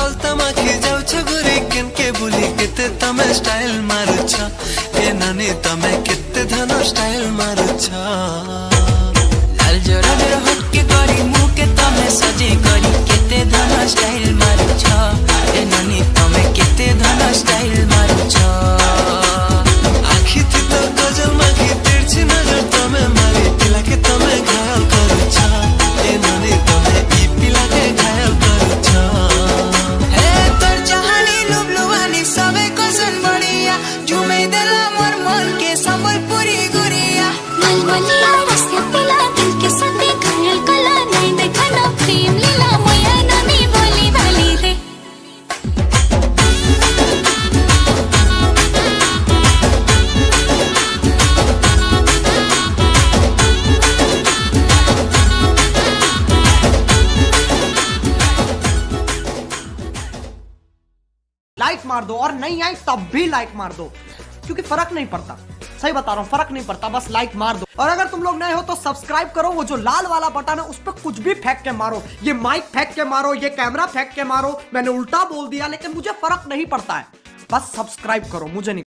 ଅଲତା ମାଖି ଯାଉଛ ଗୋରି କେନକେ ବୁଲି କେତେ ତମେ ଷ୍ଟାଇଲ ମାରୁଛ ଏ ନାନୀ ତମେ କେତେ ଧନ ଷ୍ଟାଇଲ ମାରୁଛ लाल जोरा जोरा हटके करी मुँह के तमे सजे करी केते धन स्टाइल मारुछ ए नानी तमे केते धन स्टाइल मारुछ आखि थी तो गजल माखी तिरछी नजर तमे मारी पिला के तमे घायल करुछ ए नानी तमे ई पिला के घायल करुछ हे तोर चाहनी लुबलुवानी सबे कोसन बढ़िया झुमे देला मोर मन के संबलपुरी गुरिया मलमलिया रस्ते पिला दिल के संगे घायल कला नहीं देखा ना प्रेम लीला मोया नानी भोली भाली दे लाइक मार दो और नहीं आई तब भी लाइक मार दो क्योंकि फर्क नहीं पड़ता। सही बता रहा हूँ, फर्क नहीं पड़ता, बस लाइक मार दो। और अगर तुम लोग नए हो तो सब्सक्राइब करो, वो जो लाल वाला बटन है उस पर कुछ भी फेंक के मारो, ये माइक फेंक के मारो, ये कैमरा फेंक के मारो, मैंने उल्टा बोल दिया लेकिन मुझे फर्क नहीं पड़ता है, बस सब्सक्राइब करो, मुझे नहीं